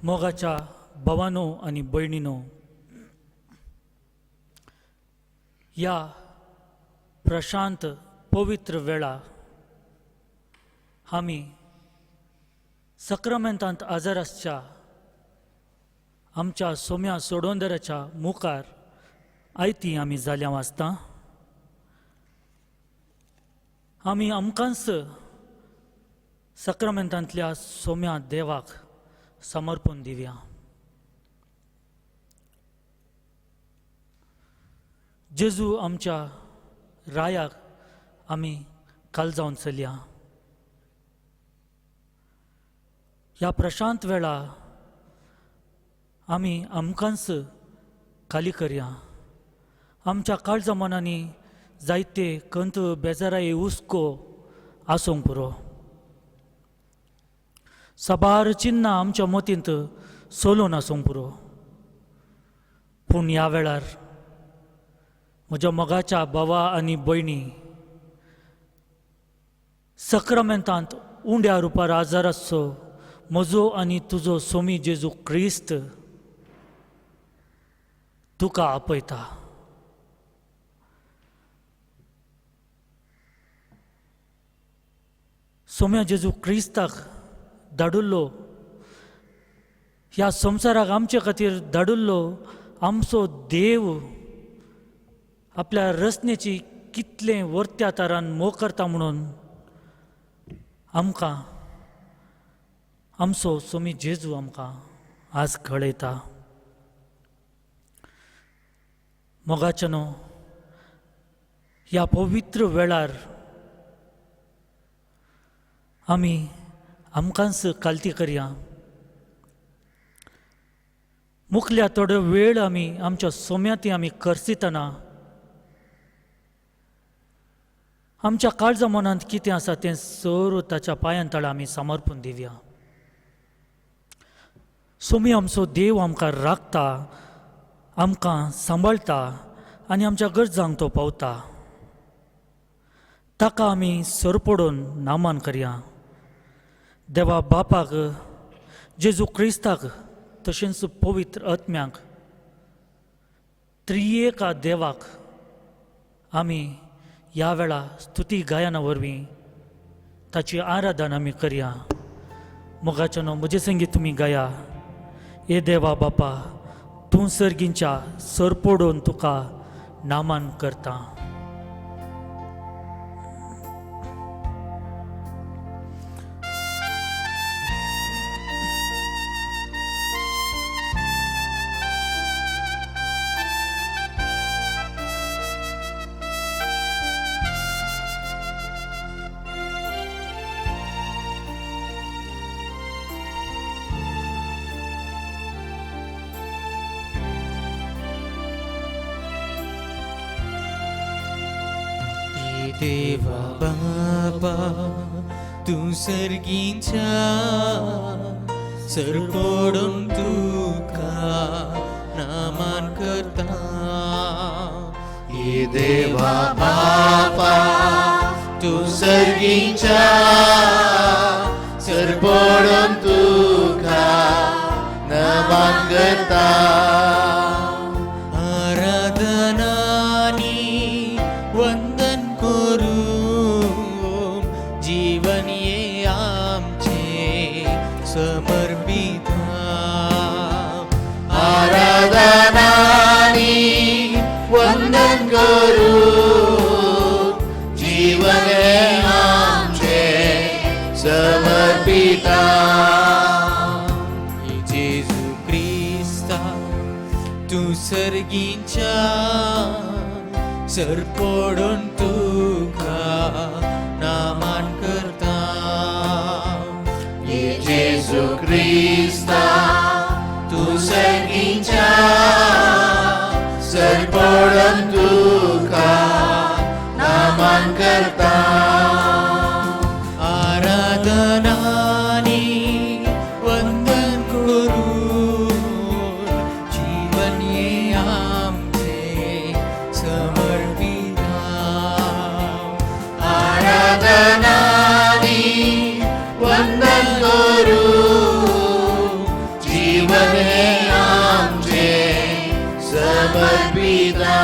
मोगाच्या भावांनो आणि भयणीनो, या प्रशांत पवित्र वेळा आमी सक्रामेंतांत आजार आसच्या आमच्या सोम्या सोडोंदराच्या मुखार आयती आमी जाल्या वाचता. आमी आमकांच सक्रामेंतांतल्या सोम्या देवाक समर्पण दिवया. जेजू आमच्या रायाक आमी काळजावन चलया. ह्या प्रशांत वेळा आमी आमकांच खाली करया. आमच्या काळजा मनांनी जायते कंत बेजाराये हुस्को आसूंक पुरो. साबार चिन्नां आमच्या मोतींत सोलून आसूंक पुरो. पूण ह्या वेळार म्हज्या मोगाच्या भावा आनी भयणी सक्रामेंतांत उंड्या रुपार आजार आसचो म्हजो आनी तुजो सोमी जेजू क्रिस्त तुका आपयता. सोम्या जेजू क्रिस्ताक धाडुल्लो, ह्या संवसाराक आमचे खातीर धाडुल्लो आमचो देव आपल्या रचनेची कितले वर्त्या तरान मोग करता म्हणून आमकां आमचो सोमी जेजू आमकां आज कळयता. मोगाच्यानो, ह्या पवित्र वेळार आमी आमकांच कालती करया. मुखल्या थोडो वेळ आमी आमच्या सोम्याती आमी करसितना आमच्या काळजा मनांत कितें आसा तें सर ताच्या पांयां तळा आमी समर्पण दिवया. सोमी आमचो देव आमकां राखता, आमकां सांबाळटा आनी आमच्या गरजांक तो पावता. ताका आमी सरपडून नामान करया. देवा बापाक, जेजू क्रिस्ताक, तशेंच पवित्र आत्म्याक, त्रिएका देवाक आमी ह्या वेळा स्तुती गायना वरवीं ताची आराधना आमी करया. मोगाच्यानो, म्हजे संगीत तुमी गाया. ए देवा बापा, तूं सर्गींच्या सरपडून तुका नामान करता. देवा बाबा, तू सर्गींच्या सरपडून तुका नामान करता. हे देवा बापा, तू सर्गींच्या सरपडून तुका नामान करता. आराधनानी वंदन करू, जीवन आमचे समर्पिता. जेजू क्रिस्ता, तू सर्गींच्या सरपडून तुका नामान करता. जेजू क्रिस्ता, तू सर्गींच्या सरपडून तुका नामान नामान करता आराधनानी वंदन करू जीवन ये आमचे समर्पिता आराधनानी वंदन करू जीवन हे आमचे समर्पिता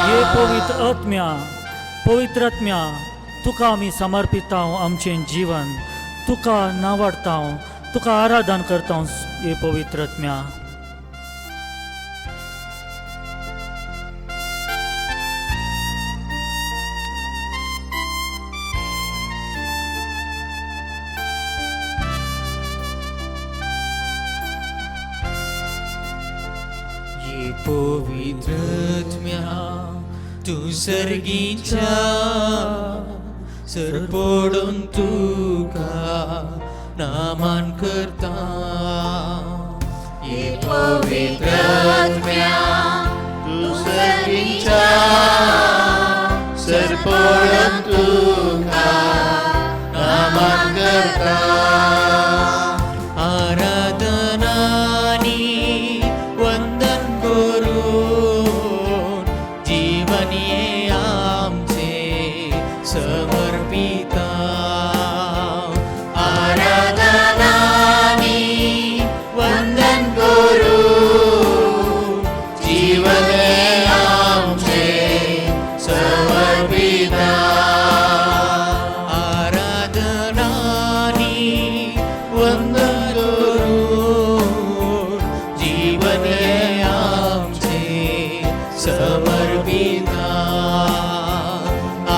हे पवित्र आत्म्या तुका आमी समर्पिता आमचें जीवन तुका नावाडता तुका आराधन करता हे पवित्र आत्म्या. ये पवित्रत्म्या तू सर्गीच्या सरपडून तुका नामान करता ये पवित्र आत्म्या तू सर्गीच्या सरपडून तुका नामान करता आराधनानी वंदन करून जीवन ये आमचे समर्पिता आराधनानी वंदन करू जीवन हे आमचे समर्पिता आराधनानी वंदन करून जीवन हे आमचे समर्पिता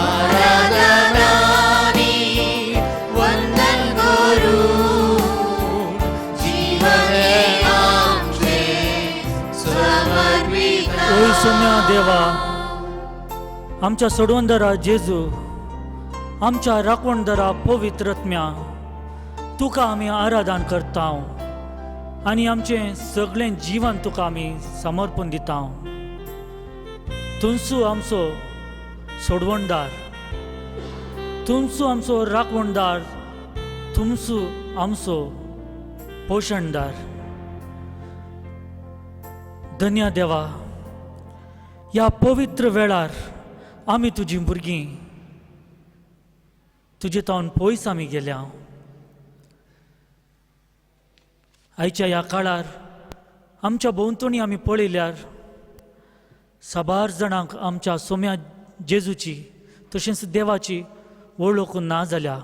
आराधनानी वंदन करू जीवन हे आमचे समर्पिता ओय सोम्या देवा आमच्या सोडवंदरा जेजू आमच्या राखवणदारा पवित्र आत्म्या तुका आमी आराधन करता आनी आमचें सगळें जीवन तुका आमी समर्पण दिता. तुमचो आमचो सोडवणदार तुमचो आमचो राखवणदार तुमचो आमचो पोशणदार. धन्य देवा ह्या पवित्र वेळार आमी तुजी भुरगीं तुजे तावन पयस आमी गेल्या. आयच्या ह्या काळार आमच्या भोंवतणी आमी पळयल्यार साबार जाणांक आमच्या सोम्या जेजूची तशेंच देवाची वळख ना जाल्या.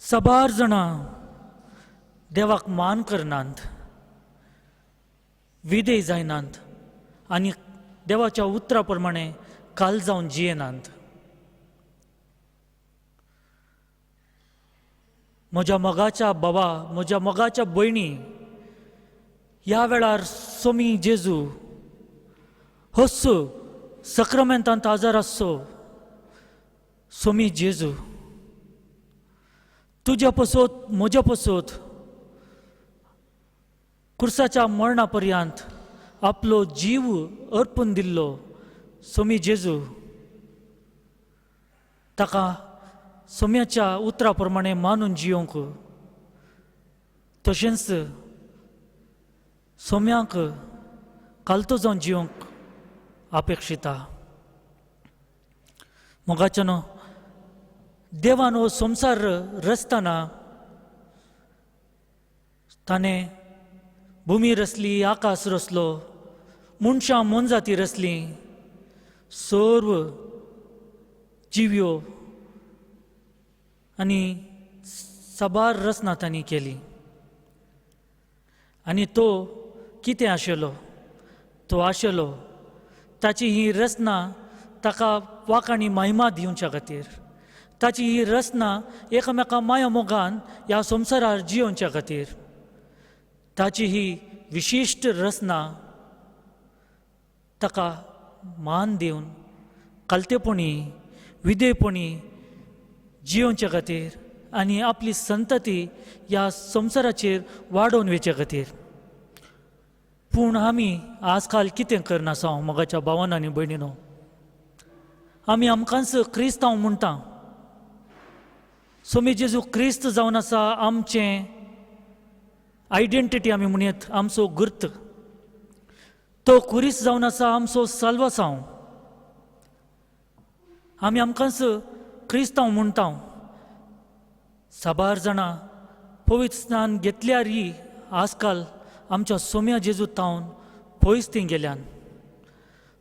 साबार जाणां देवाक मान करनात विधेय जायनात आनी देवाच्या उतरा प्रमाणे काल जावन जियेनात. म्हज्या मोगाच्या बाबा म्हज्या मोगाच्या भयणी ह्या वेळार सोमी जेजू हस्सो सक्रामेंतांत आजार आसो सोमी जेजू तुज्या पसोत म्हज्या पसोत कुर्साच्या मरणा पर्यंत आपलो जीव अर्पून दिल्लो सोमी जेजू ताका सोम्याच्या उतरा प्रमाणे मानून जियोंक तशेंच सोम्यांक कालतो जावन जियोंक अपेक्षिता. मोगाच्यानो देवान हो संवसार रचतना ताणें भुमी रचली आकाश रचलो मनशां मनजाती रचली सर्व जिव्यो आनी साबार रचना तांणी केली. आनी तो कितें आशिल्लो तो आशिल्लो ताची ही रचना ताका वाक आनी महिमा दिवच्या खातीर ताची ही रचना एकामेका माया मोगान ह्या संवसारार जियोवच्या खातीर ताची ही विशिश्ट रचना ताका मान दिवन कालतेपणी विधेयपणी जियोवच्या खातीर आनी आपली संतती ह्या संवसाराचेर वाडोवन वेच्या खातीर. पूण आमी आजकाल कितें करनासा मोगाच्या भावान आनी भयणीनो आमी आमकांच क्रिस्त हांव म्हणटा. सोमी जेजू क्रिस्त जावन आसा आमचें आयडेंटिटी आमी म्हणयत, आमचो गुर्त. तो कुरीस जावन आसा आमचो साल्वासांव. आमी आमकांच क्रिस्तांव म्हणटा. साबार जाणां पवित्र स्नान घेतल्यारय आजकाल आमच्या सोम्या जेजू तावन पयस थंय गेल्यान.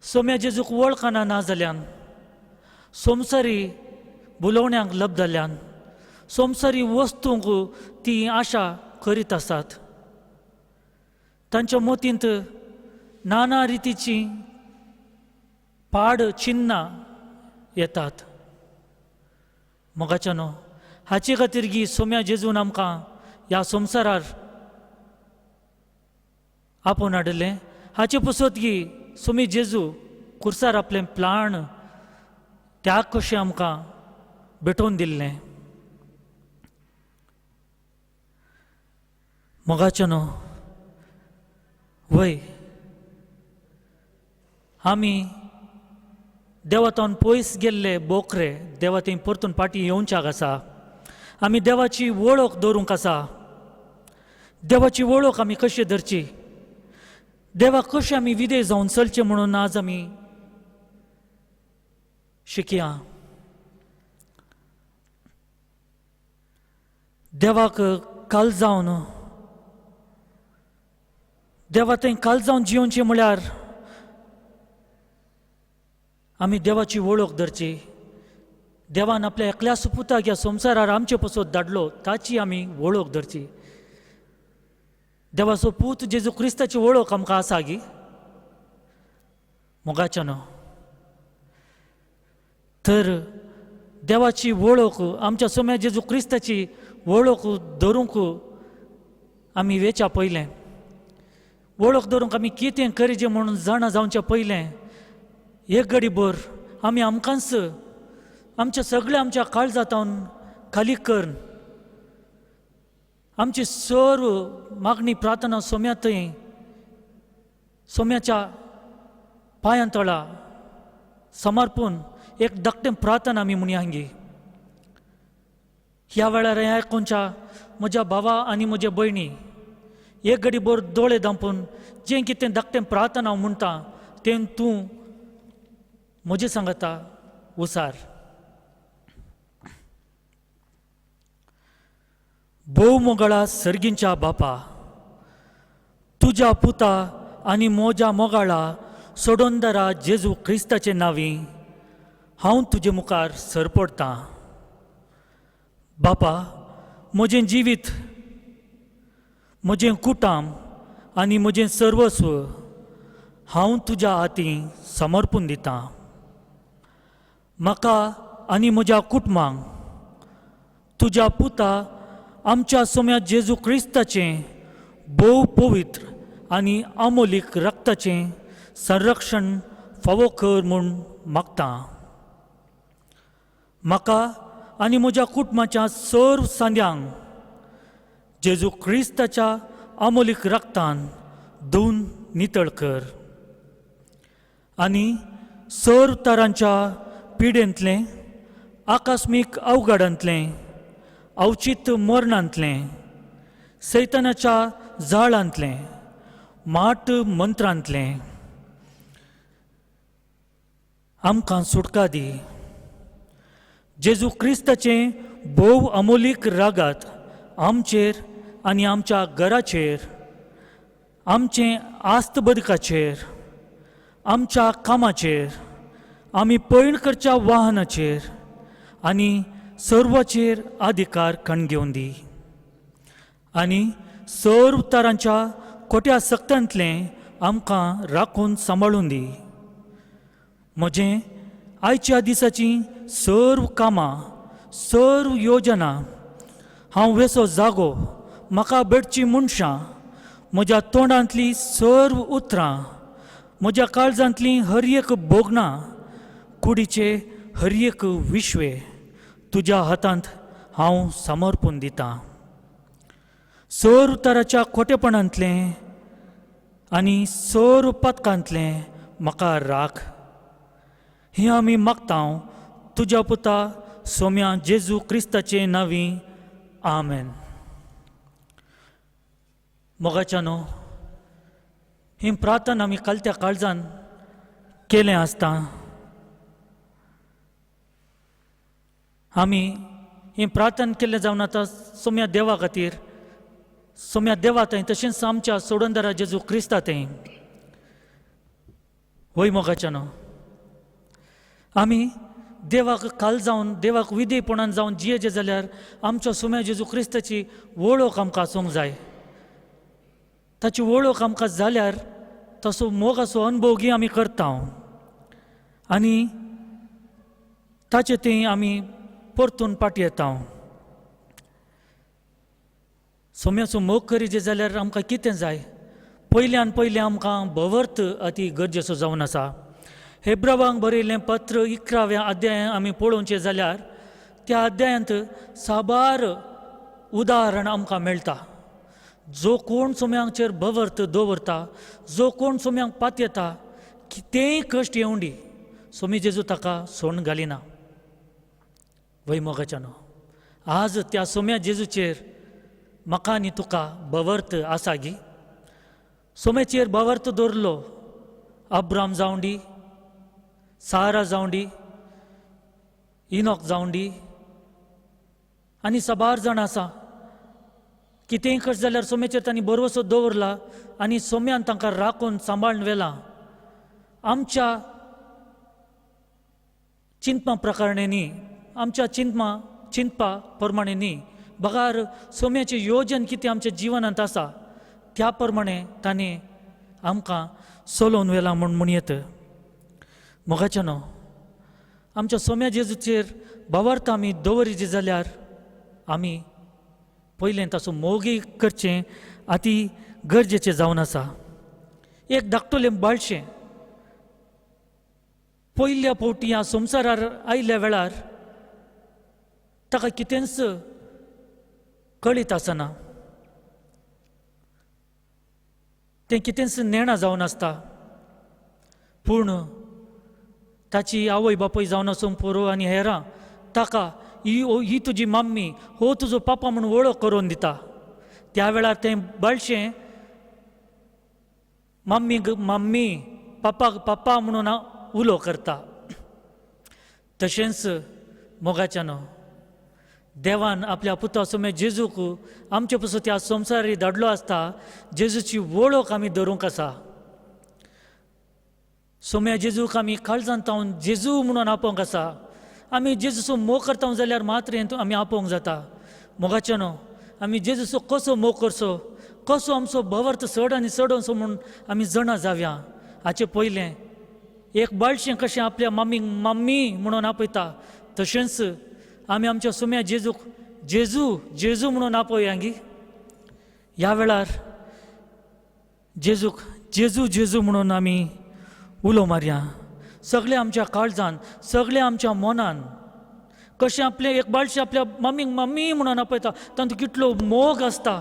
सोम्या जेजूक वळखना ना जाल्यान, सोमसारी बुलोवण्यांक लब जाल्यान, सोमसारी वस्तूंक ती आशा करीत आसात. तांच्या मोतींत नाना रितीची पाड चिन्नां येतात. मोगाच्यानो हाचे खातीर गी सोम्या जेजून आमकां ह्या संवसारार आपोवन हाडलें. हाचे पसत गी सोमी जेजू कुर्सार आपलें प्राण त्याग कशें आमकां भेटोवन दिल्लें. मोगाच्यानो वय आमी देवातावन पयस गेल्ले बोकरे देवा थंय परतून फाटीं येवच्याक आसा. आमी देवाची वळख दवरूंक आसा. देवाची वळख आमी कशी धरची, देवाक कशें आमी विधेय जावन चलचें म्हणून आज आमी शिकया. देवाक काल जावन देवा थंय काल जावन जियोवचें म्हळ्यार आमी देवाची वळख धरची. देवान आपल्या एकल्या सुपुताक ह्या संवसारार आमचे पसत धाडलो, ताची आमी वळख धरची. देवाचो पूत जेजू क्रिस्ताची वळख आमकां आसा गी. मोगाच्यानो तर देवाची वळख, आमच्या सोम्या जेजू क्रिस्ताची वळख धरूंक आमी वेच्या पयलें, वळख धरूंक आमी कितें करीचें म्हणून जाणा जावच्या पयलें एक घडी भर आमी आमकांच आमच्या सगळ्या आमच्या काळजांतावन खाली करून आमची सर्व मागणी प्रार्थना सोम्या थंय सोम्याच्या पांयां तळा समर्पून एक धाकटें प्रार्थना आमी म्हणया हांगी. ह्या वेळार हें आयकोनच्या म्हज्या भावा आनी म्हज्या भयणी एक घडी भर दोळे धांपून जें कितें धाकटें प्रार्थना हांव म्हणटा तें तूं म्हजे सांगता उसार. भोव मोगाळा सर्गींच्या बापा, तुज्या पुता आनी मोज्या मोगाळा सोडोनदारा जेजू क्रिस्ताचे नांवी हांव तुजे मुखार सरपडटां. बापा, म्हजें जिवीत, म्हजें कुटाम आनी म्हजें सर्वस्व हांव तुज्या हातीं समर्पून दितां. म्हाका आनी म्हज्या कुटुंबांक तुज्या पुता आमच्या सोम्या जेजू क्रिस्ताचें भोव पवित्र आनी अमोलीक रक्ताचें संरक्षण फावो कर म्हूण मागतां. म्हाका आनी म्हज्या कुटुंबाच्या सर्व सांद्यांक जेजू क्रिस्ताच्या अमोलीक रक्तान धुवन नितळ कर आनी सर्व तरांच्या पिडेंतलें, आकस्मीक अवघडांतलें, अवचित मरणांतलें, सैतानाच्या जाळांतलें, माट मंत्रांतलें आमकां सुटका दी. जेजू क्रिस्ताचें भोव अमोलीक रागात आमचेर आनी आमच्या घराचेर, आमचे आस्त बदकाचेर, आमच्या कामाचेर, आमी पैण करच्या वाहनाचेर आनी सर्वाचेर अधिकार कणगेवन दी. आनी सर्व तरांच्या खोट्या सक्तांतलें आमकां राखून सांबाळून दी. म्हजें आयच्या दिसाची सर्व कामां, सर्व योजना, हांव वेसो जागो, म्हाका भेटची मनशां, म्हज्या तोंडांतलीं सर्व उतरां, म्हज्या काळजांतलीं हर एक बोगणां, कुडीचे हर एक विश्वे तुज्या हातांत हांव समर्पून दितां. सर्व तराच्या खोटेपणांतलें आनी सर्व पथकांतलें म्हाका राख. ही आमी मागता तुज्या पुता सोम्या जेजू क्रिस्ताचे नांवी आमेन. मोगाच्यानो, ही प्रार्थना आमी कालत्या काळजान केलें आसता. आमी ही प्रार्थना केल्लें जावन आतां सोम्या देवा खातीर, सोम्या देवा थंय, तशेंच आमच्या सोडंदरा जेजू क्रिस्ता थंय. वय मोगाच्यानो, आमी देवाक काल जावन, देवाक विधेयपणान जावन जियेचे जाल्यार आमच्या सोम्या जेजू क्रिस्ताची वळख आमकां आसूंक जाय. ताची वळख आमकां जाल्यार तसो मोगाचो अनुभव घी आमी करता आनी ताचे थंय आमी परतून पाटी येता. सोम्याचो मोग करीचे जाल्यार आमकां कितें जाय? पयल्यान पयलें आमकां भवर्त अती गरजेचो जावन आसा. हेब्रावांक बरयल्लें पत्र 11व्या अध्यायान आमी पळोवचें जाल्यार त्या अध्यायांत साबार उदाहरण आमकां मेळटा. जो कोण सोम्यांचेर भवर्त दवरता, जो कोण सोम्यांक पातयेता, कितेंय कश्ट येवंडी सोमी जेजू ताका सोडून घालिना. वय मोगाच्यानो, आज त्या सोम्या जेजूचेर म्हाका आनी तुका भवर्त आसा गी. सोम्याचेर भवर्त दवरलो अब्राम जावंडी, सारा जावंडी, इनॉक जावंडी आनी साबार जाण आसा. कितेंय कश्ट जाल्यार सोम्याचेर तांणी भरवसो दवरला आनी सोम्यान तांकां राखून सांबाळून व्हेलां. आमच्या चिंतपा प्रकारे न्ही, आमच्या चिंतपा प्रमाणे न्ही, बगार सोम्याचें योजन कितें आमच्या जिवनांत आसा त्या प्रमाणे ताणें आमकां चलोवन व्हेलां म्हूण म्हणयत. मोगाच्यानो, आमच्या सोम्या जेजूचेर भावार्थ आमी दवरिजे जाल्यार आमी पयलें ताचो मोगी करचें अती गरजेचें जावन आसा. एक धाकटुलें बाळशें पयल्या फावटी ह्या संवसारार आयिल्ल्या वेळार ताका कितेंच कळीत आसना. तें कितेंच नेणा जावन आसता. पूण ताची आवय बापूय जावन आसूं पुरो आनी हेरां ताका ही तुजी मम्मी, हो तुजो पापा म्हणून वळख करून दिता. त्या वेळार तें बाळशें मम्मी पापा म्हणून उलो करता. तशेंच मोगाच्यानो, देवान आपल्या पुता सोम्या जेजूक आमचे पासून त्या संवसारी धाडलो आसता. जेजूची वळख आमी धरूंक आसा. सोम्या जेजूक आमी काळजांत तावन जेजू म्हणून आपोवंक आसा. आमी जेजूचो मोग करता जाल्यार मात्र हें आमी आपोवंक जाता. मोगाच्यानो, आमी जेजूचो कसो मोग करचो, कसो आमचो भवर्त चड आनी चड असो म्हूण आमी जाणा जावया. हाचे पयलें एक बाळशें कशें आपल्या मम्मीक मम्मी म्हणून आपयता, तशेंच आमी आमच्या सोम्या जेजूक जेजू जेजू म्हणून आपोवया गी. ह्या वेळार जेजूक जेजू जेजू म्हणून आमी उलो मारया. सगळे आमच्या काळजान, सगळे आमच्या मनान कशें आपलें एक बाळशें आपल्या मम्मीक मम्मी म्हणून आपयता, तातूंत कितलो मोग आसता.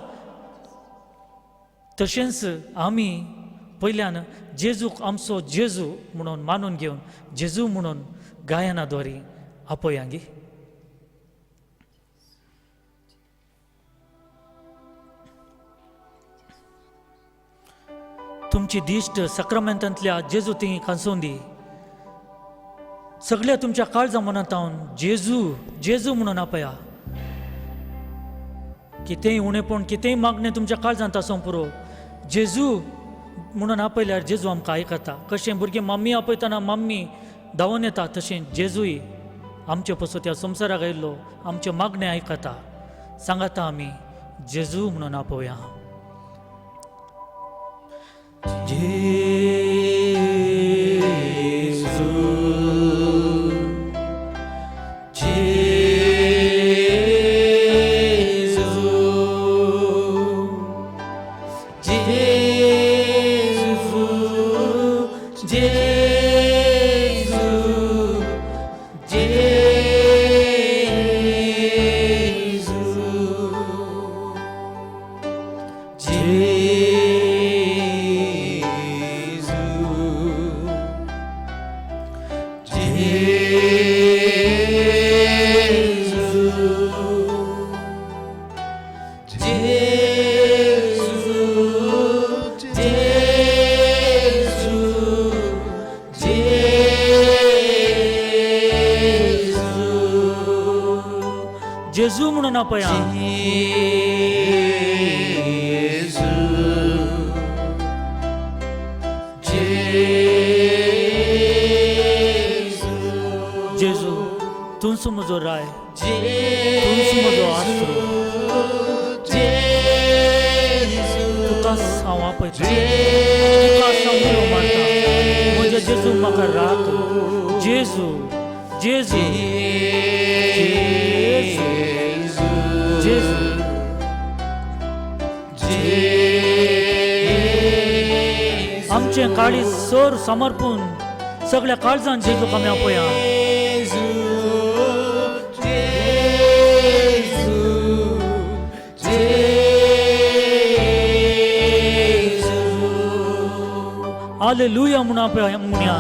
तशेंच आमी पयल्यान जेजूक आमचो जेजू म्हणून मानून घेवन जेजू म्हणून गायनाद्वारे आपोवया गी. तुमची दिश्ट सक्रामेंतांतल्या जेजू ती कांसून दी. सगळ्या तुमच्या काळजा मनांत हांव जेजू जेजू म्हणून आपया. कितेंय उणेपण, कितेंय मागणें तुमच्या काळजांत आसूं पुरो, जेजू म्हणून आपयल्यार जेजू आमकां आयकता. कशें भुरगें मम्मी आपयतना मम्मी धांवून येता, तशें जेजूय आमचे पासून त्या संवसाराक आयिल्लो आमचे मागणें आयकता. सांगाता आमी जेजू म्हणून आपोवया. जेजू म्हणून आपया जेजू तुमचो म्हजो राय तुमचो म्हजो आसरो तुकाच हांव आपयता तुकाच हांव उलो मारता म्हज्या जेजू म्हाका राख जेजू जेजू जेजू आमचें काळीज सोर समर्पून सगळ्या काळजान जेजूक आमी आपया हालेलुया म्हणून आपया म्हणया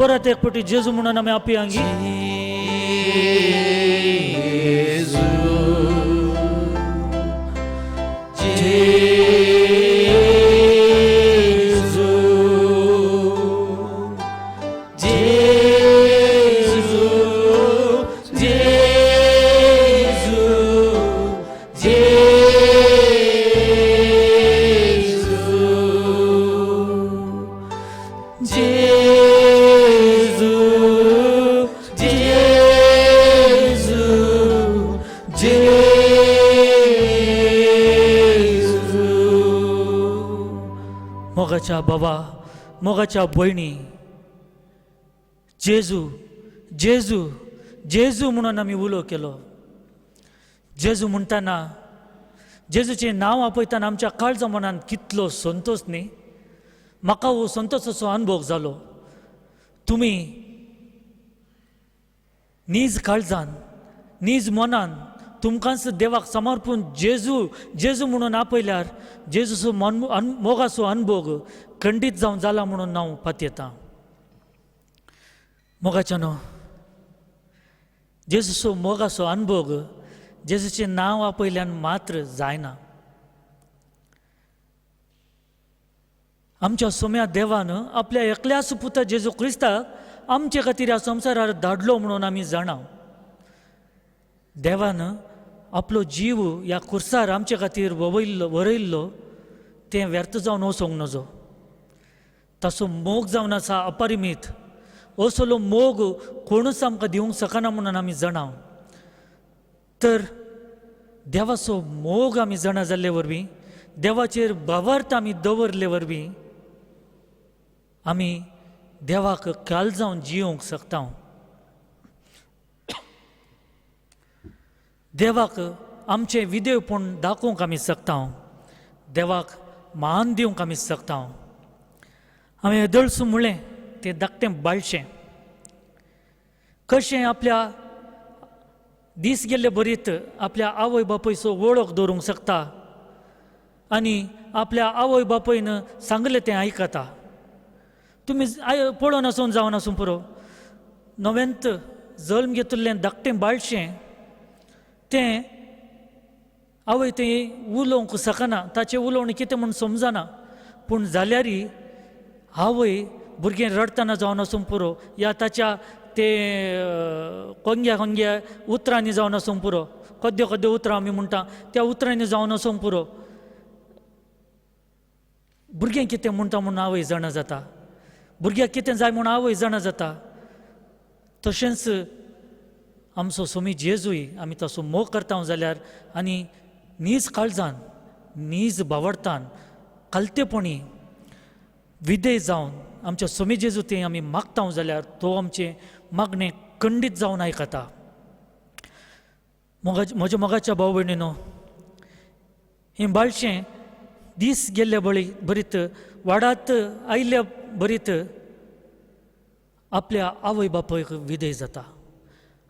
परत एक पटी जेजू म्हणून आमी आपयांगी मोगाच्या बाबा मोगाच्या भयणी जेजू जेजू जेजू म्हणून आमी उलो केलो जेजू म्हणटाना जेजूचें नांव आपयतना आमच्या काळजा मनान कितलो संतोश न्ही म्हाका हो संतोशाचो अनुभव जालो तुमी नीज काळजान नीज मनान तुमकांच देवाक समर्पून जेजू जेजू म्हणून आपयल्यार जेजूचो मोगाचो अनुभव खंडीत जावन जाला म्हणून हांव पातयेतां मोगाच्यानो जेजूचो मोगाचो अनुभव जेजूचें नांव आपयल्यान मात्र जायना आमच्या सोम्या देवान आपल्या एकल्याच पुता जेजू क्रिस्ताक आमचे खातीर ह्या संवसारार धाडलो म्हणून आमी जाणा देवान आपलो जीव ह्या कुर्सार आमचे खातीर वरयल्लो तें व्यर्थ जावन वचोंक नजो ताचो मोग जावन आसा अपरिमीत असलो मोग कोणूच आमकां दिवंक शकना म्हणून आमी जाणा तर देवाचो मोग आमी जाणा जाल्ले वरवीं देवाचेर बावार्थ आमी दवरले वरवीं आमी देवाक काल जावन जियोंक शकता देवाक आमचें विदेवपण दाखोवंक आमी शकता देवाक मान दिवंक आमी शकता हांवें येदळसूं म्हणलें तें धाकटें बाळशें कशें आपल्या दीस गेल्ले बरीत आपल्या आवय बापयचो वळख दवरूंक शकता आनी आपल्या आवय बापयन सांगलें तें आयकता तुमी पळोवन आसून जावन आसूं पुरो नव्यानत जल्म घेतिल्लें धाकटें बाळशें तें आवय तें उलोवंक शकना ताचें उलोवणें कितें म्हूण समजना पूण जाल्यारय आवय भुरगें रडतना जावन आसूं पुरो या ताच्या ते कोंग्या उतरांनी जावन आसूं पुरो कद्यो उतरां आमी म्हणटा त्या उतरांनी जावन आसूं पुरो भुरगें कितें म्हणटा म्हूण आवय जाणा जाता भुरग्याक कितें जाय म्हूण आवय जाणा जाता तशेंच आमचो सोमी जेजूय आमी तसो मोग करता जाल्यार आनी नीज काळजान नीज बावडतान कालतेपणी विधेय जावन आमच्या सोमी जेजू तें आमी मागता जाल्यार तो आमचें मागणें खंडीत जावन आयकता म्हज्या मोगाच्या भाव भयणीनो हें बाळशें दीस गेल्ले बरीत वाडात आयिल्ल्या बरीत आपल्या आवय बापायक विधेय जाता,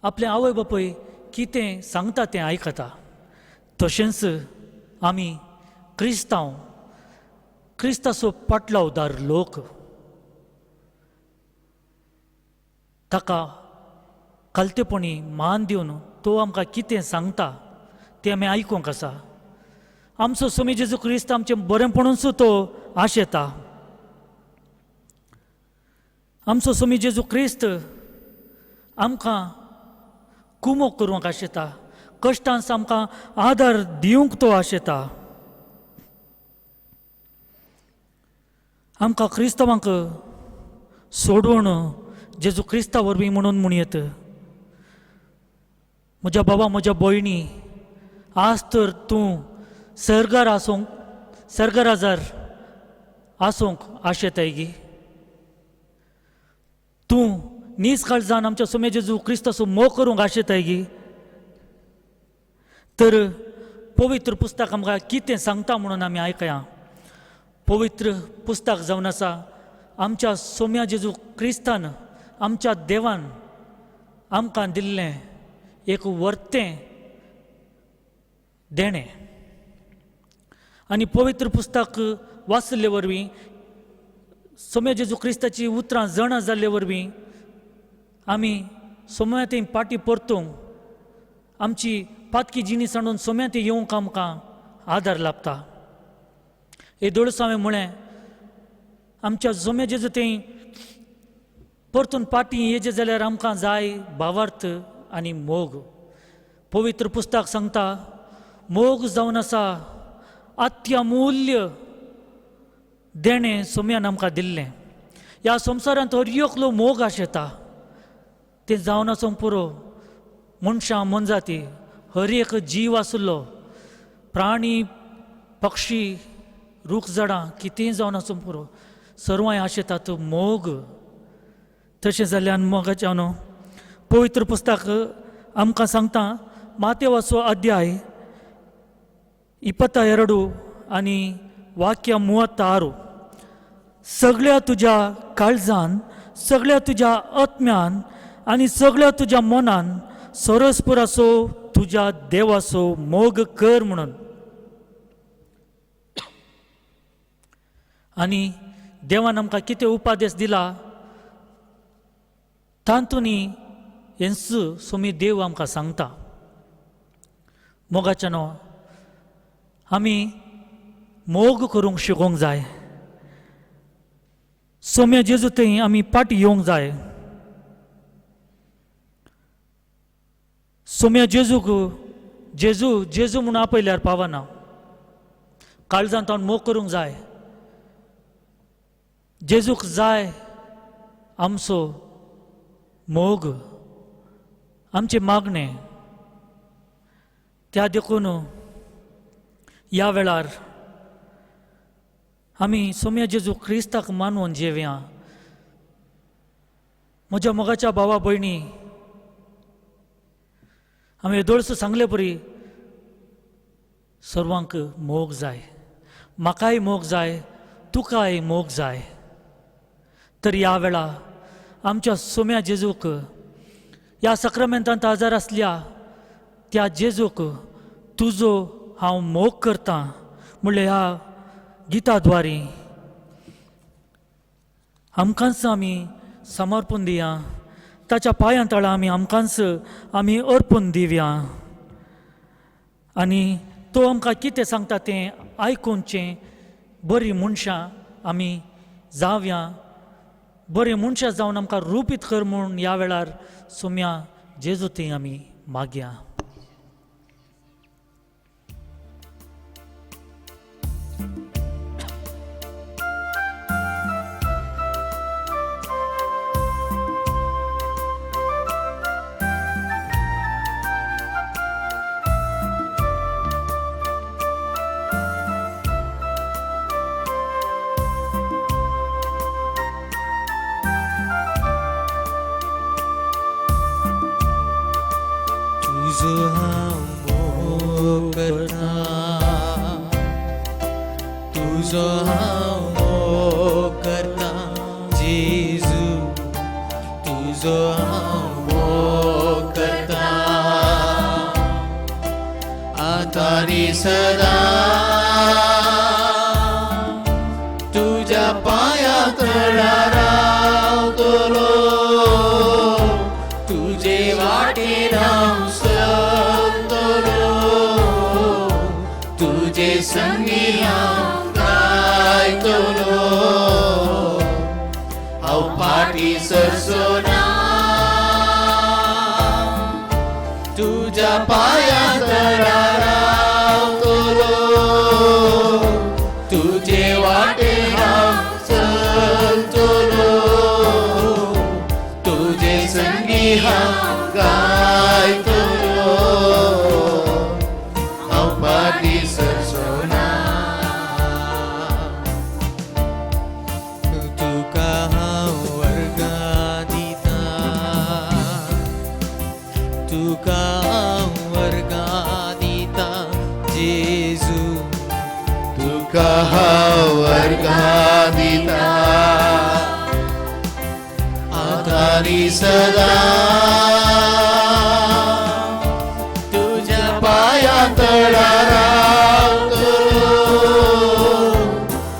आपल्या आवय बापूय कितें सांगता तें आयकता. तशेंच आमी क्रिस्ताचो पाटलावदार लोक ताका कलतेपणी मान दिवन तो आमकां कितें सांगता तें आमी आयकूंक आसा. आमचो स्वामी जेजू क्रिस्त आमचें बरेंपणूच तो आशेता. आमचो स्वामी जेजू क्रिस्त आमकां कुमोग करूंक आशेता, कश्टांस आमकां आदार दिवंक तो आशेता. आमकां क्रिस्तांवांक सोडून जेजू क्रिस्ता वरवीं म्हणून म्हणयत, म्हज्या बाबा म्हज्या भयणी, आज तर तूं सर्गराजार आसूंक आशेताय गी. तूं निसकाळजान आमच्या स्वामी जेजू क्रिस्ताचो मोग करूंक आशेताय गी. तर पवित्र पुस्तक आमकां कितें सांगता म्हणून आमी आयकया. पवित्र पुस्तक जावन आसा आमच्या सोम्या जेजू क्रिस्तान, आमच्या देवान आमकां दिल्लें एक वर्तें देणें. आनी पवित्र पुस्तक वाचले वरवीं, सोम्या जेजू क्रिस्ताची उतरां जणां जाल्ले वरवीं आमी सोम्याते पाटी परतूंक, आमची पातकी जिणी सांडून सोम्याते येवंक आमकां आदार लाभता. हे दोळस हांवें म्हळें, आमच्या सोम्या जेजू तें परतून पाटी येजे जाल्यार आमकां जाय भावार्थ आनी मोग. पवित्र पुस्तक सांगता, मोग जावन आसा अत्यामूल्य देणें सोम्यान आमकां दिल्लें. ह्या संवसारांत हर एकलो मोग आशेता, तें जावन आसूंक पुरो. मनशां मनजाती, हर एक जीव आसलो, प्राणी पक्षी रूख झाडां कितेंय जावन आसूंक पुरो, सर्वांय आशेतात मोग. तशें जाल्यान मोगाच्या न्हू पवित्र पुस्तक आमकां सांगता, मातेवाचो अध्याय 22 आनी वाक्य 36, सगळ्या तुज्या काळजान, सगळ्या तुज्या आत्म्यान आनी सगळ्या तुज्या मनान सरस्पुराचो तुज्या देवाचो मोग कर म्हणून. आनी देवान आमकां कितें उपादेश दिला तांतूनी हेंच सोमी देव आमकां सांगता. मोगाच्या न्हू आमी मोग करूंक शिकोवंक जाय. सोम्या जेजू थंय आमी पाटी येवंक जाय. सोम्या जेजूक जेजू जेजू म्हणून आपयल्यार पावना. काळजांत हांव मोग करूंक जाय. जेजूक जाय आमचो मोग, आमचे मागणें. त्या देखून ह्या वेळार आमी सोम्या जेजू क्रिस्ताक मानून जेवया. म्हज्या मोगाच्या भावा भयणी, हांवें येदोळसो सांगले परी, सर्वांक मोग जाय. म्हाकाय मोग जाय, तुकाय मोग जाय. तर ह्या वेळा आमच्या सोम्या जेजूक, ह्या सक्रामेंतांत आजार आसल्या त्या जेजूक तुजो हांव मोग करतां म्हणल्यार ह्या गिताद्वारे आमकांच आमी समर्पण दिया. ताच्या पांयां तळा आमकांच आमी अर्पून दिवया. आनी तो आमकां कितें सांगता तें आयकुनचें, बरीं मनशां आमी जावया. बरें मनशां जावन आमकां रुपीत कर म्हूण ह्या वेळार सोम्या जेजू थंय आमी मागया. तुझो तुजो हांव मोग करता जेजू तुजो हांव मोग करता आतारी सदा तुझ्या पाया तळा रावतलो तुझे वाटेन हांव चलतलो तुझे संगी हांव गायतलो हांव फाटी सरसोना तुझ्या पाया तळा रावतलो तुझे वाटेन हांव चलतलो तुझे संगी हांव गायतलो हांव फाटी सरसोना तुका हांव वर्गां दिता तुका हांव वर्गां दिता जेजू तुका हांव वर्गां दिता आतारी सदा तुझ्या पाया तळा रावतलो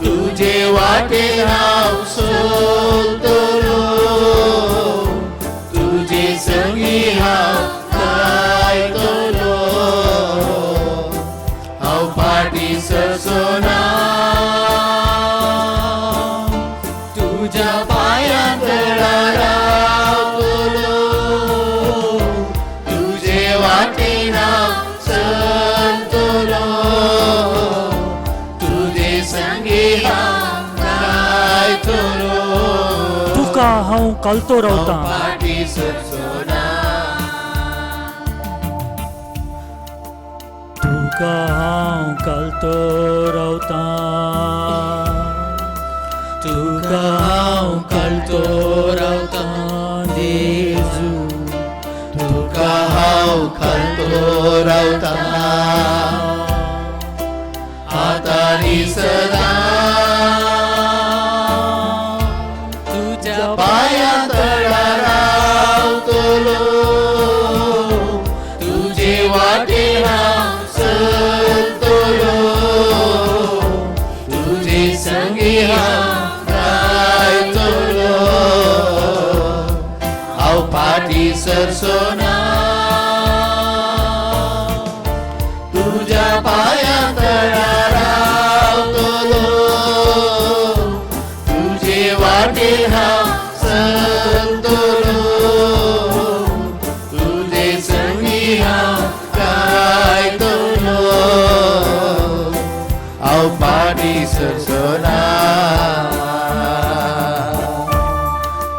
तुझे वाटेन हांव चलतलो तुझे संगी हांव गायतलो हांव फाटी सरसोना तुझ्या पाया तळा रावतलो तुझे वाटेन हांव चलतलो तुझे संगी हांव गायतलो तुका हांव कालतो हांव रावतां फाटी सरसोना तुका हांव कालतो रावतां तुका हांव कालतो रावतां जेजू तुका हांव खालतो रावता आतारी सदा तुझ्या पाया तळा रावतलो तुझे वाटेन हांव चलतलो तुझे संगी हांव गायतलो हांव फाटी सरसोना तुझ्या पाया तळा रावतलो तुझे वाटेन हांव चलतलो तुझे संगी हांव गायतलो हांव फाटी सरसोना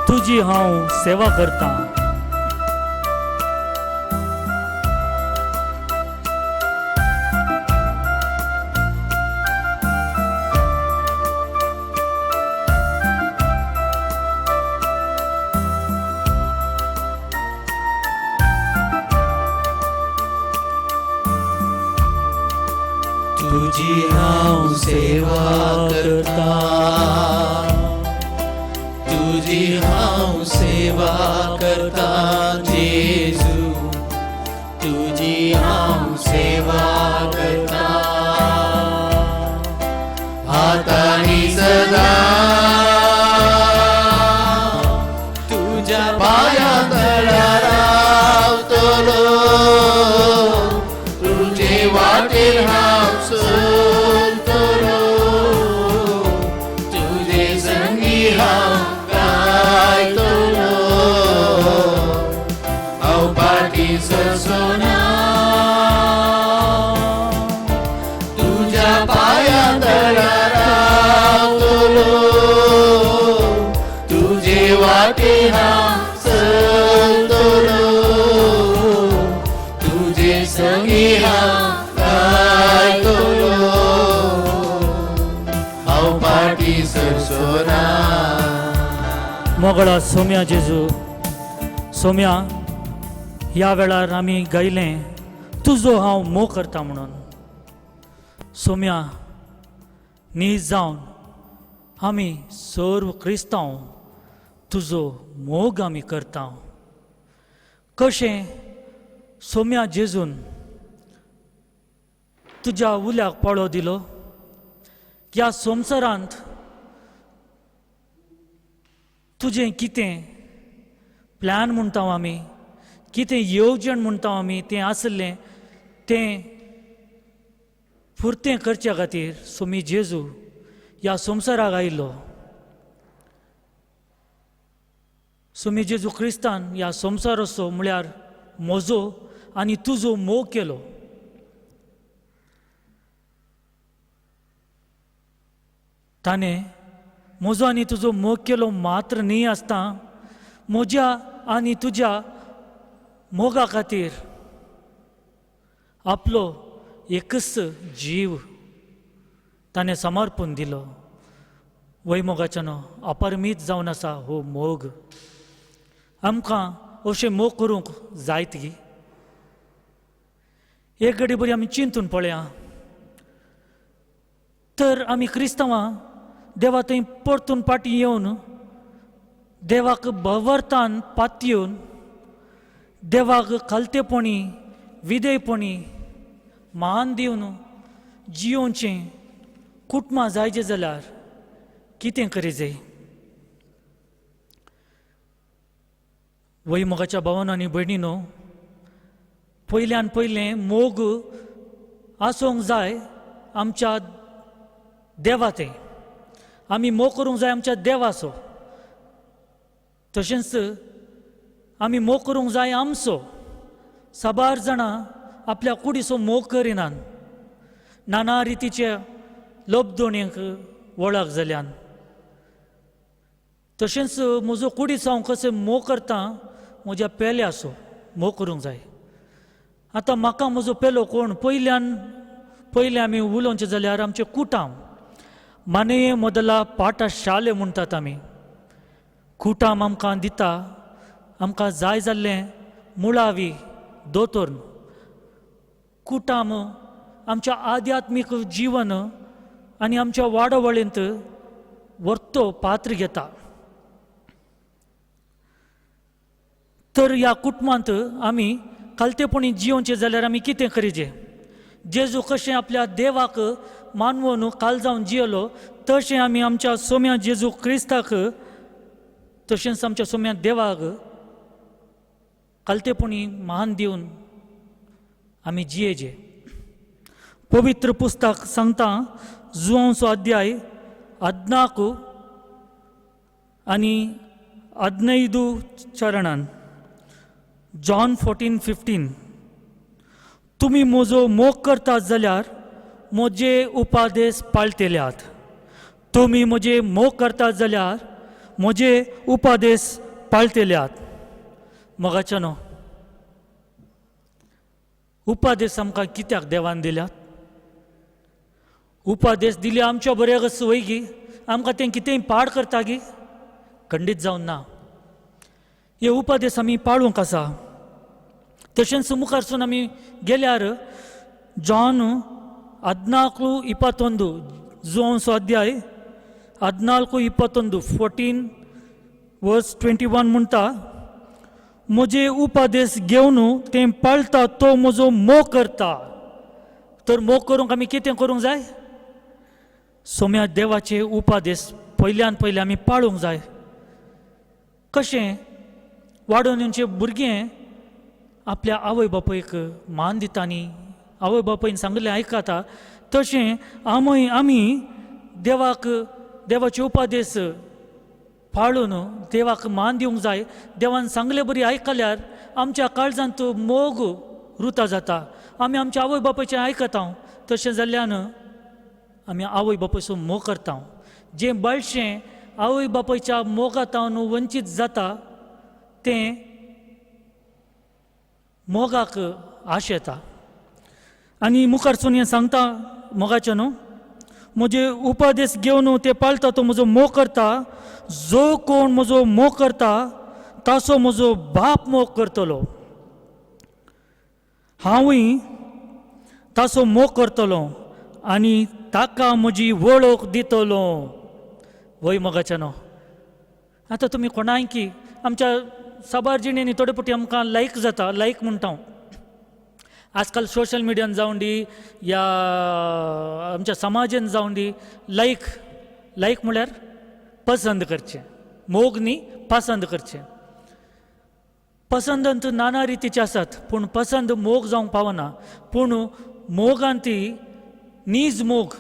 तुजी हांव सेवा करतां तुझी हांव सेवा करता तुझी हांव सेवा करता जेजू तुझी हांव सेवा करता आतानी सदा तुझ्या पाया तळा रावतलो तुझे वाटेन हांव चलतलो तुझे संगी हांव गायतलो हांव फाटी सरसोना तुझ्या पाया तळा रावतलो तुझे वाटेन हांव चलतलो तुझे संगी हांव गायतलो हांव फाटी सरसोना मोगळा सोम्या जेजू सोम्या ह्या वेळार आमी गायलें तुजो हांव मोग करता म्हणून सोम्या न्ही जावन आमी सर्व क्रिस्तांव तुजो मोग आमी करता. कशें सोम्या जेजून तुज्या उल्याक पळो दिलो, ह्या संवसारांत तुजें कितें प्लॅन म्हणटा आमी, कितें येवजण म्हणटा आमी तें आसलें तें फुर्तें करच्या खातीर सोमी जेजू ह्या संवसाराक आयिल्लो. सोमी जेजू क्रिस्तान ह्या संवसाराचो म्हळ्यार म्हजो आनी तुजो मोग केलो. ताणें म्हजो आनी तुजो मोग केलो मात्र न्ही आसता, म्हज्या आनी तुज्या मोगा खातीर आपलो एकच जीव ताणें समर्पण दिलो. वैमोगाच्यान अपरमीत जावन आसा हो मोग. आमकां अशें मोग करूंक जायत गी. एक घडी बरी आमी चिंतून पळया, तर आमी क्रिस्तांवां देवा थंय परतून फाटीं येवन देवाक भरवरतान पातयेवन देवाक खालतेपणी विधेयपणी मान दिवन जियोवचें कुटुंबां जायचें जाल्यार कितें करी जाय. वैमोगाच्या भावांनो आनी भयणीनो, पयल्यान पयलें मोग आसूंक जाय आमच्या देवा थंय. आमी मोग करूंक जाय आमच्या देवाचो. तशेंच आमी मोग करूंक जाय आमचो. साबार जाणां आपल्या कुडीचो मोग करिनात. नाना रितीच्या लोभदोणयेक वळख जाल्यान. तशेंच म्हजो कुडीचो हांव कशें मोग करता, म्हज्या पेल्याचो मोग करूंक जाय. आतां म्हाका म्हजो पेलो कोण? पयलें आमी उलोवचें जाल्यार आमचें कुटाम. मने मोदला पाठशाले म्हणटात आमी. कुटाम आमकां दिता आमकां जाय जाल्लें मुळावी दोतोर. कुटाम आमच्या आध्यात्मीक जीवन आनी आमच्या वाडवळींत वर्तो पात्र घेता. तर ह्या कुटुंबांत आमी खालतेपणी जियोवचें जाल्यार आमी कितें करीचें? जेजू कशें आपल्या देवाक मानवून काळजावन जियेलो, तशें आमी आमच्या सोम्या जेजू क्रिस्ताक, तशेंच आमच्या सोम्या देवाक खालतेपणी मान दिवन आमी जियेचें. पवित्र पुस्तक सांगता, 14 अध्याय 14 आनी 15 चरणान, जॉन 14:15, तुमी म्हजो मोग करतात जाल्यार म्हजे उपादेश पाळटल्यात. तुमी म्हजे मोग करतात जाल्यार म्हजे उपादेश पाळटल्यात. मोगाच्यानो, उपादेश आमकां कित्याक देवान दिल्यात? उपादेश दिले आमच्या बऱ्याक वय गी. आमकां तें कितेंय पाड करता गी? खंडीत जावन ना. हे उपादेश आमी पाळूंक आसा. तशेंच मुखारसून आमी गेल्यार जॉन 14:21, 14 अध्याय 14:21, 14:21 म्हणटा, म्हजे उपादेश घेवन तें पाळटा तो म्हजो मोग करता. तर मोग करूंक आमी कितें करूंक जाय? सोम्या देवाचे उपादेश पयल्यान पयले आमी पाळूंक जाय. कशें वाडून येवचें भुरगें आपल्या आवय बापायक मान दिता आनी आवय बापायन सांगलें आयकता, तशें आमी देवाचे उपादेश पाळून देवाक मान दिवंक जाय. देवान सांगलें बरी आयकल्यार आमच्या काळजांत मोग रुता जाता. आमी आमच्या आवय बापायचें आयकता. तशें जाल्ल्यान आमी आवय बापायचो मोग करता. जें बळशें आवय बापायच्या मोगांतावन वंचीत जाता तें मोगाक आश येता. आनी मुखारसून हें सांगता मोगाचें न्हू, म्हजे उपादेश घेवन ते पाळटा तो म्हजो मोग करता. जो कोण म्हजो मोग करता ताचो म्हजो बाप मोग करतलो. हांवूय ताचो मोग करतलो आनी ताका म्हजी वळख दितलो. वय मोगाच्यानो, आतां तुमी कोणाय की आमच्या साबार जिणेनी थोडे पटी आमकां लायक जाता, लायक म्हणटा हांव. आजकाल सोशल मिडियान जावं दी या आमच्या समाजान जावं दी, लायक म्हळ्यार पसंद करचें. मोग न्ही, पसंद करचें. पसंद नाना रितीचे आसात, पूण पसंद मोग जावंक पावना. पूण मोगान ती नीज मोग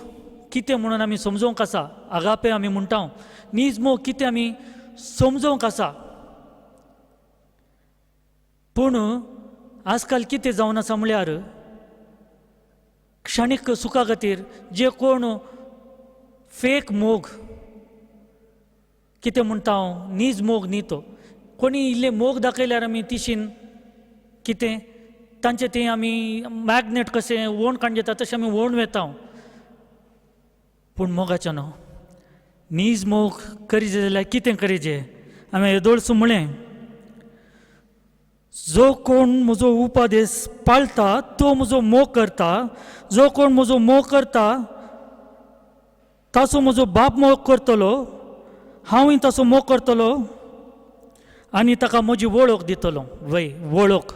कितें म्हणून आमी समजोवंक आसा. आगापे आमी म्हणटा, नीज मोग कितें आमी समजोवंक आसा. पूण आजकाल कितें जावन आसा म्हळ्यार क्षणीक सुखा खातीर जे कोण फेक मोग कितें म्हणटा हांव, नीज मोग न्ही तो. कोणी इल्ले मोग दाखयल्यार आमी तिशीन कितें तांचें तें आमी मॅग्नेट कशें वोण काडून घेता तशें आमी वोण वेता. पूण मोगाचें न्हू, नीज मोग करीत जाल्यार कितें करीजे. हांवें येदोळसूं म्हळें, जो कोण म्हजो उपादेश पाळटा तो म्हजो मोग करता. जो कोण म्हजो मोग करता ताचो म्हजो बाप मोग करतलो, हांवूय ताचो मोग करतलो आनी ताका म्हजी वळख दितलो. वय वळख.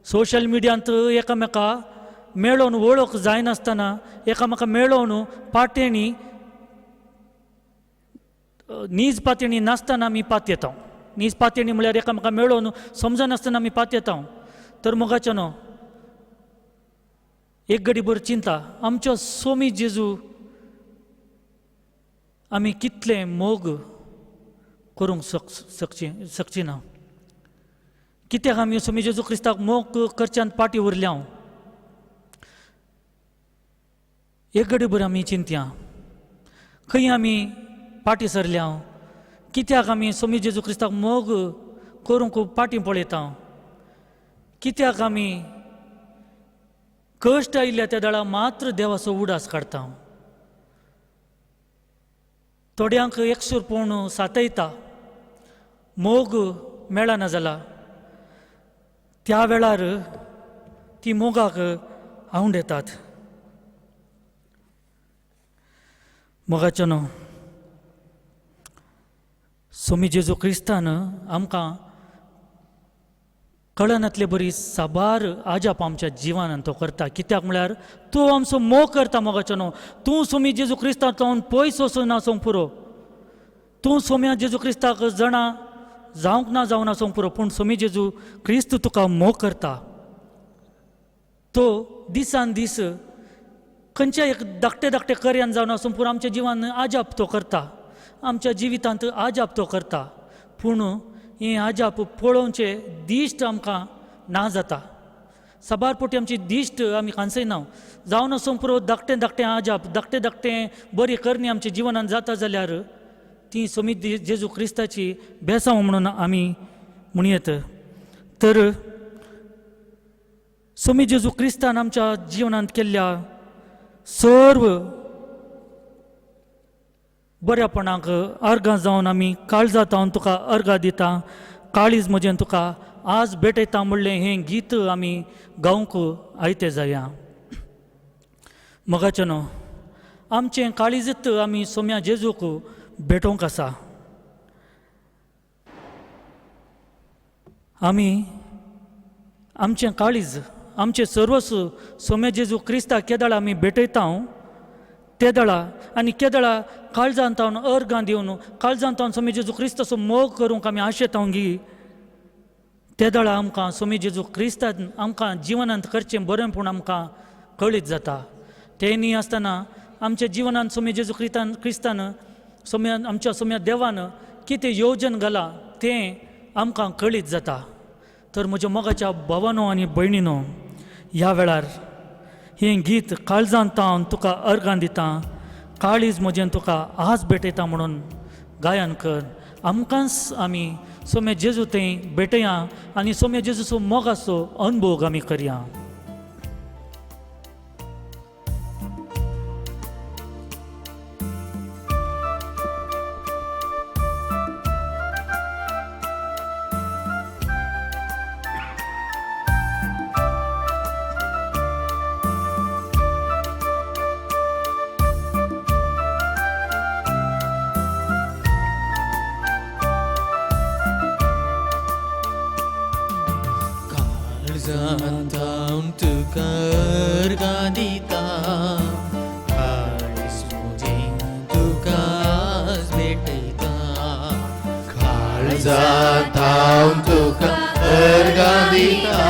सोशल मिडियांत एकामेका मेळोवन वळख जायनासतना एकामेका मेळोवन पाटेणी नीज पातयणी नासतना आमी पात येता. नीज पातयणी म्हळ्यार एकामेका मेळोवन समजनासतना आमी पात येता. तर मोगाचें न्हू, एक घडी भर चिंता, आमचो सोमी जेजू आमी कितले मोग करूंक शकची ना. कित्याक आमी सोमी जेजू क्रिस्ताक मोग करच्यान पाटी उरल्या. एक घडी भर आमी चिंतया, खंय आमी पाटी सरल्या. कित्याक आमी सोमी जेजू क्रिस्ताक मोग करूंक पाटी पळयता. कित्याक आमी कश्ट आयिल्ल्या त्या दाळा मात्र देवाचो उडास काडटा. थोड्यांक एकसूर पळोवन सातयता, मोग मेळना जाला त्या वेळार ती मोगाक आंवड येतात. मोगाचें न्हू, सोमी जेजू क्रिस्तान आमकां कळनातले बरी साबार आजाप आमच्या जिवानान तो करता. कित्याक म्हळ्यार तो आमचो मोग करता. मोगाचें न्हू, तूं सोमी जेजू क्रिस्तांतल्यान पयस वचून आसूंक पुरो. तूं सोम्या जेजू क्रिस्ताक जाणा जावंक ना जावन आसूंक पुरो, पूण सोमी जेजू क्रिस्त तुका मोग करता. तो दिसान दीस खंयच्याय एक धाकटे कार्यान जावन आसूंक पुरो आमच्या जिवान आजाप तो करता. आमच्या जिवितांत आजाप तो करता. पूण हें आजाप पळोवचे दिश्ट आमकां ना जाता. साबार पोटी आमची दिश्ट आमी खांसयना. जावन आसूंक पुरो धाकटें आजाप, धाकटें बरी करणी आमच्या जिवनांत जाता जाल्यार ती सोमी जेजू क्रिस्ताची बेसांव म्हणून आमी म्हणयेत. तर सोमी जेजू क्रिस्तान आमच्या जिवनांत केल्ल्या सर्व बऱ्यापणाक अर्गां जावन आमी काळजां जावन तुका अर्गां दिता. काळीज म्हजें तुका आज भेटयता म्हणलें हें गीत आमी गावंक आयते जाया. मोगाचें न्हू, आमचें काळीजत आमी सोम्या जेजूक भेटोवंक आसा. आमी आमचें काळीज, आमचें सर्वस्व सोम्या जेजू क्रिस्ताक केदाळ आमी भेटयता. तेदळा आनी केदळा काळजांत अर्गां दिवन काळजांत सोमी जेजू क्रिस्ताचो मोग करूंक आमी आशेता गी. तेदळा आमकां सोमी जेजू क्रिस्तान आमकां जिवनांत करचें बरेंपण आमकां कळीत जाता. तें न्ही आसतना आमच्या जिवनांत सोमी जेजू क्रिस्तान आमच्या सोम्या देवान कितें येवजन घाला तें आमकां कळीत जाता. तर म्हज्या मोगाच्या भावानो आनी भयणीनो, ह्या वेळार हें गीत काळजांत तुका अर्गां दिता. काळीज म्हजें तुका आज भेटयता म्हणून गायन कर. आमकांच आमी सोम्या जेजू थंय भेटया आनी सोम्या जेजूचो मोगाचो अनुभव आमी करया. काळजांतां तुका अर्गां दिता काळीज म्हजें तुका आज भेटयता काळजांतां तुका अर्गां दिता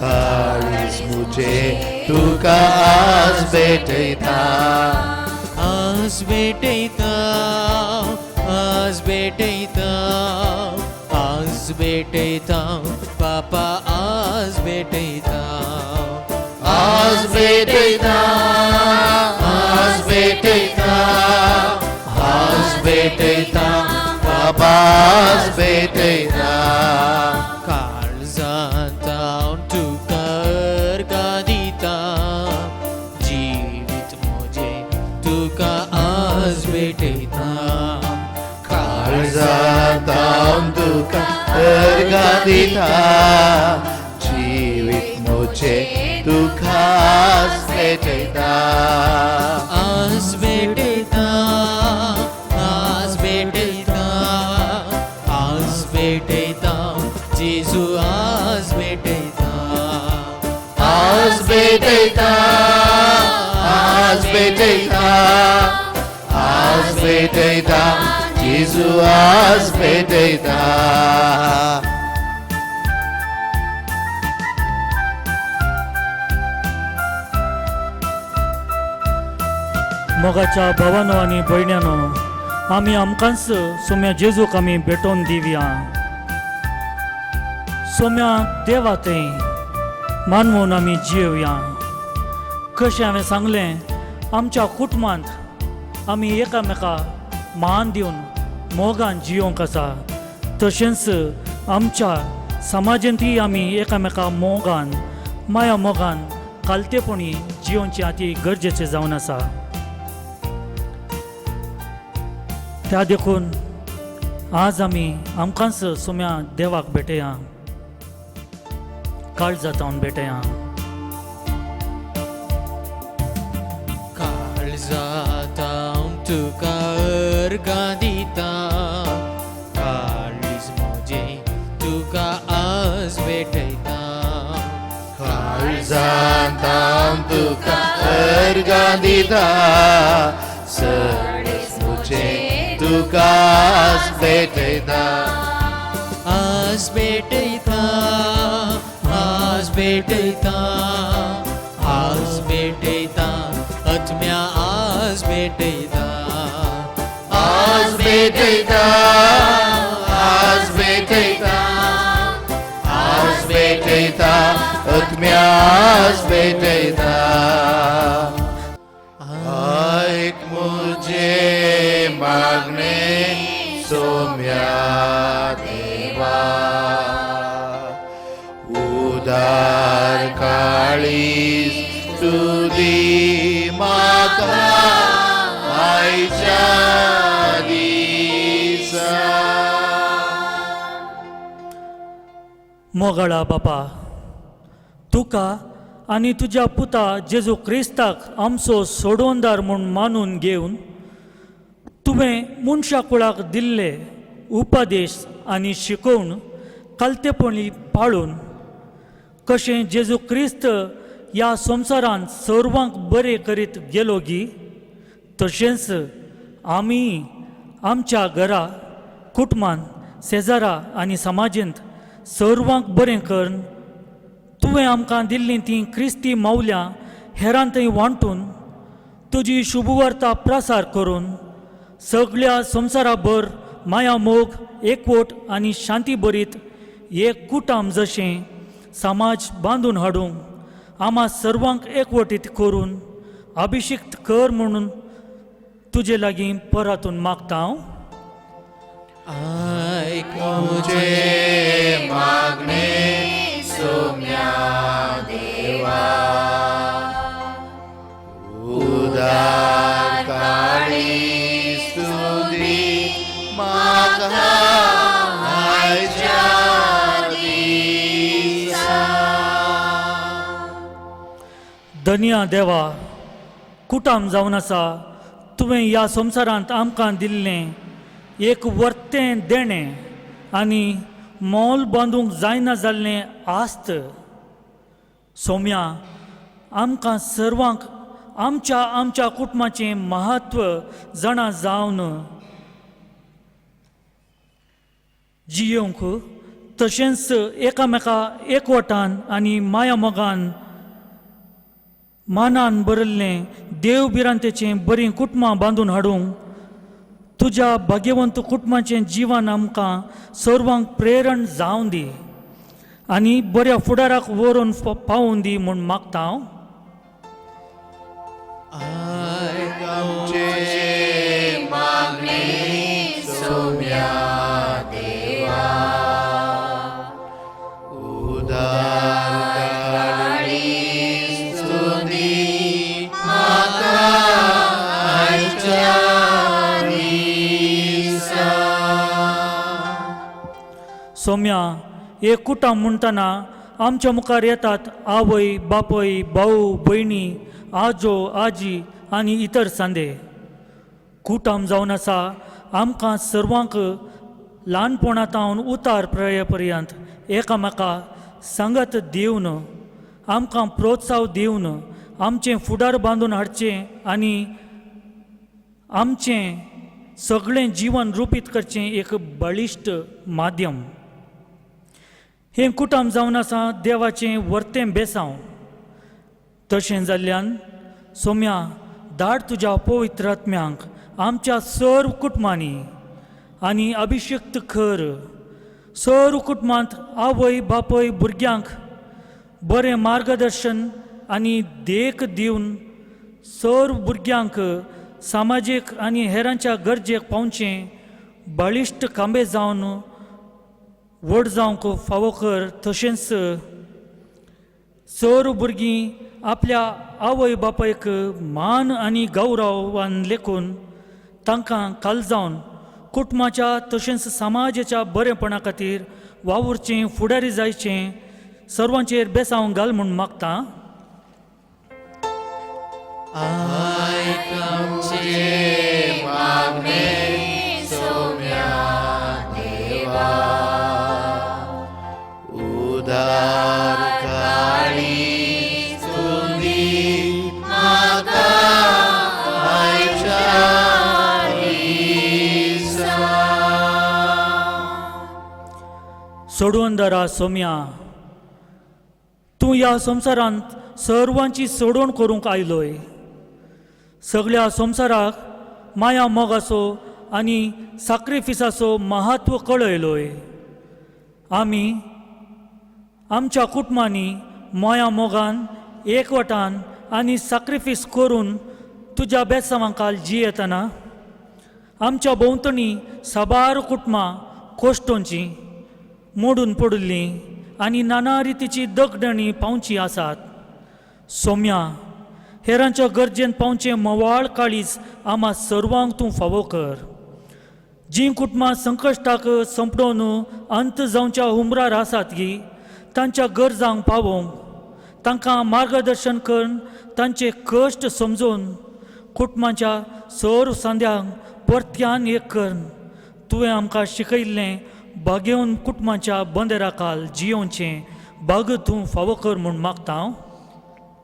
काळीज म्हजें तुका आज भेटयता आज भेटयता आज भेटयता आज भेटयता पापा आज भेटयता आज भेटयता आज भेटयता आज भेटयता पापा आज भेटयता काळजांतां तुका अर्गां दिता जिवीत म्हजें तुका आज भेटयता काळजांतां तुका अर्गां दिता जिवीत म्हजें तुका आज भेटयता आज भेटयता आज भेटयता आज भेटयता जेजू आज भेटयता आज भेटयता आज भेटयता आज भेटयता जेजू आज भेटयता मोगाच्या भावानो आनी भयण्यानो आमी आमकांच सोम्या जेजूक आमी भेटोवन दिवया सोम्या देवा थंय मानवून आमी जियेवया कशें हांवें सांगलें आमच्या कुटुंबांत आमी एकामेका मान दिवन मोगान जियोंक आसा तशेंच आमच्या समाजांतय आमी एकामेका मोगान माया मोगान कालतेपणी जियोवचें अती गरजेचें जावन आसा त्या देखून आज आमी आमकांच सोम्या देवाक भेटया काळजांतां भेटया काळजांतां तुका अर्गां दिता काळीज म्हजें तुका आज भेटयता काळजांतां तुका अर्गां दिता सडीस म्हजें तुका आज भेटयता आज भेटयता आज भेटयता आज भेटयता आत्म्या आज भेटयता आज भेटयता आज भेटयता आज भेटयता आत्म्या आज भेटयता आयक मुझे मागणे सोम्या देवा उदार काळीज तुदी म्हाका आयच्या दिसा मोगाळा बापा तुका आनी तुज्या पुता जेजू क्रिस्ताक आमचो सोडवणदार म्हूण मानून घेवन तुवें मनशा कुळाक दिल्ले उपदेश आनी शिकोवन कालतेपणी पाळून कशें जेजू क्रिस्त ह्या संवसारांत सर्वांक बरें करीत गेलो गी तशेंच आमी आमच्या घरा कुटुंबांत शेजारा आनी समाजांत सर्वांक बरें करन तुवें आमकां दिल्लीं तीं क्रिस्ती मावल्यां हेरांतय वांटून तुजी शुभवार्ता प्रसार करून सगळ्या संवसाराभर माया मोग एकवट आनी शांती बरीत एक कुटुंब जशें समाज बांदून हाडूंक आम्हा सर्वांक एकवटीत करून अभिषेक कर म्हणून तुजे लागीं परतून मागता हांव आयक मुझे मागणे सोम्या देवा उदार काळीज तुदी म्हाका आयच्या दिसा धन्य देवा कुटुंब जावन आसा तुवें ह्या संवसारांत आमकां दिल्लें एक वर्तें देणें आनी मोल बांदूंक जायना जाल्लें आस्त. सौम्या, आमकां सर्वांक आमच्या आमच्या कुटुंबाचें महत्व जाणा जावन जियोंक, तशेंच एकामेका एकवटान आनी माया मोगान मानान बरयल्लें देव बिरांतेचें बरीं कुटुंबां बांदून हाडूंक तुज्या भाग्यवंत कुटुंबाचें जिवन आमकां सर्वांक प्रेरण जावं दी आनी बऱ्या फुडाराक व्हरून पावोवन दी म्हूण मागता हांव. आयक आमचे मागणे सौम्या देवा, उदार काळी स्तुती म्हाका आयच्या दिसा. सौम्या, एक कुटुंब म्हणटना आमच्या मुखार येतात आवय बापय भाऊ भयणी आजो आजी आनी इतर सांदे. कुटुंब जावन आसा आमकां सर्वांक ल्हानपणांतावन उतार पर्यंत एकामेका सांगत दिवन आमकां प्रोत्साह दिवन आमचें फुडार बांदून हाडचें आनी आमचें सगळें जीवन रुपीत करचें एक बळिश्ट माध्यम. हें कुटुंब जावन आसा देवाचें वर्तें बेसांव. तशें जाल्ल्यान सौम्या, धाड तुज्या पवित्र आत्म्यांक आमच्या सर्व कुटुंबांनी आनी अभिषेक्त कर. सर्व कुटुंबांत आवय बापय भुरग्यांक बरें मार्गदर्शन आनी देख दिवन सर्व भुरग्यांक सामाजीक आनी हेरांच्या गरजेक पावचें बळिश्ट खांबे जावन व्हड जावंक फावो कर. तशेंच सर्व भुरगीं आपल्या आवय बापायक मान आनी गौरवान लेखून तांकां कालजावन कुटुंबाच्या तशेंच समाजाच्या बरेपणा खातीर वावुरचें फुडारी जायचें सर्वांचेर बेसांव घाल म्हूण मागता. आयक आमचे मागणे सौम्या देवा, उदार काळी स्तुती म्हाका आयच्या दिसा. सोडून दरा सौम्या, तूं ह्या संवसारांत सर्वांची सोडवण करूंक आयलोय. सगळ्या संवसाराक माया मोगाचो आनी सॅक्रिफिसाचो महत्व कळयलोय. आमी आमच्या कुटुंबांनी माया मोगान एकवटान आनी सॅक्रिफीस करून तुज्या बेसांवांकाल जियेतना आमच्या भोंवतणी साबार कुटुंबां कोश्टोंची मोडून पडिल्लीं आनी नाना रितीची दगडणी पावची आसात. सौम्या, हेरांच्या गरजेन पावचें मोवाळ काळीज आम्हा सर्वांक तूं फावो कर. जीं कुटुंबां संकश्टाक संपडोवन अंत जावच्या हुमरार आसात गी, तांच्या गरजांक पावोवंक तांकां मार्गदर्शन करून तांचे कश्ट समजून कुटुंबाच्या सर्व सांद्यांक परत्यान एक कर. तुवें आमकां शिकयल्लें भाग्यवन कुटुंबाच्या बंदेराखाल जियोवचें भाग तूं फावो कर म्हूण मागता हांव.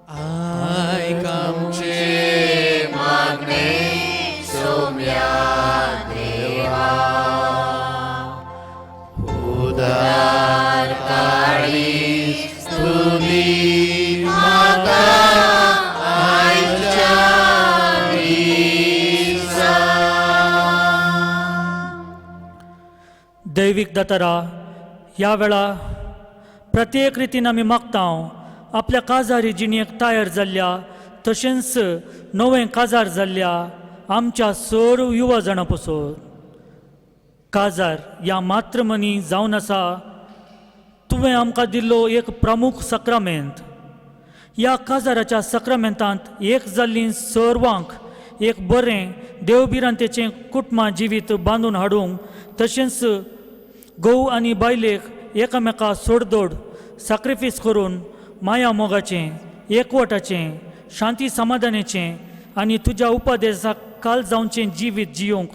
आयक आमचे मागणे सौम्या देवा, उदार काळी स्तुती म्हाका आयच्या दिसा. दैवीक दातारा, ह्या वेळा प्रत्येक रितीन आमी मागता आपल्या काजारी जिणेक तयार जाल्ल्या तशेंच नवें काजार जाल्ल्या आमच्या सर्व युवा जाणां पसून काजार ह्या मात्रमनी जावन आसा तुवें आमकां दिल्लो एक प्रमुख सक्रामेंत. ह्या काजाराच्या सक्रामेंतांत एक जाल्लीं सर्वांक एक बरें देवबिरांतेचें कुटुंबां जिवीत बांदून हाडूंक तशेंच घोव आनी बायलेक एकामेका सोडदोड सॅक्रिफीस करून माया मोगाचें एकवटाचें शांती समाधानाचें आनी तुज्या उपादेशाक काल जावचें जिवीत जियोंक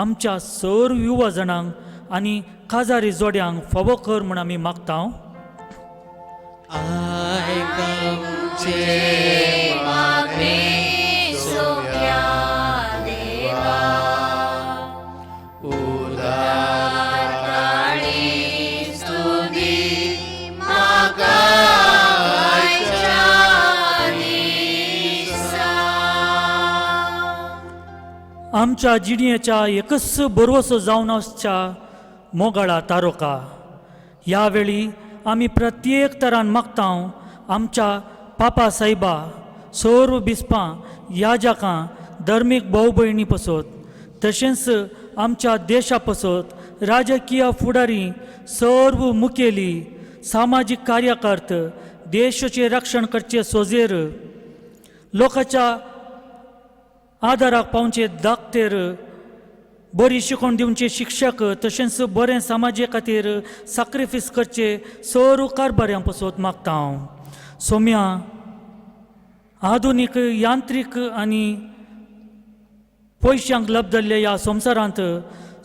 आमच्या सर्व युवा जाणांक आनी काजारी जोड्यांक फोवो कर म्हूण आमी मागतां. आयकमचे मागणे सोम्या देवा उदार काळी स्तुती म्हाका आयच्या दिसा. आमच्या जिणेच्या एकच बरवसो जावन वचच्या मोगाळा तारोका, ह्या वेळी आमी प्रत्येक तरान मागतां आमच्या पापा सायबा, सर्व बिस्पां, याजकां, धर्मीक भाव भयणी पसत, तशेंच आमच्या देशा पसत राजकीय फुडारी, सर्व मुखेली, सामाजीक कार्यकर्त, देशाचें रक्षण करचे सोजेर, लोकांच्या आदाराक पावचे दाखतेर, बरी शिकवण दिवचे शिक्षक, तशेंच बरें समाजे खातीर सॅक्रिफीस करचे सर्व कारभाऱ्यां पसत मागतां. सोम्या, आधुनीक, यांत्रीक आनी पयशांक लबदल्ल्या ह्या संवसारांत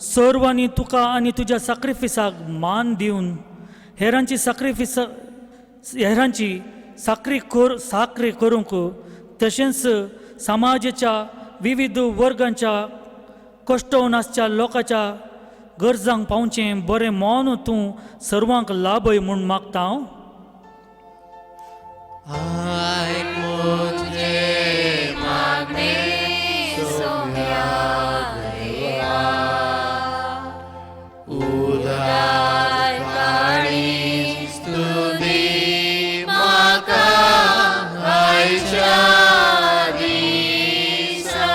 सर्वांनी तुका आनी तुज्या सॅक्रिफिसाक मान दिवन हेरांची साखरी करूंक, तशेंच समाजाच्या विविध वर्गांच्या कश्टवन आसच्या लोकांच्या गरजांक पावचें बरें मौन तूं सर्वांक लाभय म्हूण मागतां. आयकमचे मागणे सोम्या देवा उदार काळी स्तुती म्हाका आयच्या दिसा.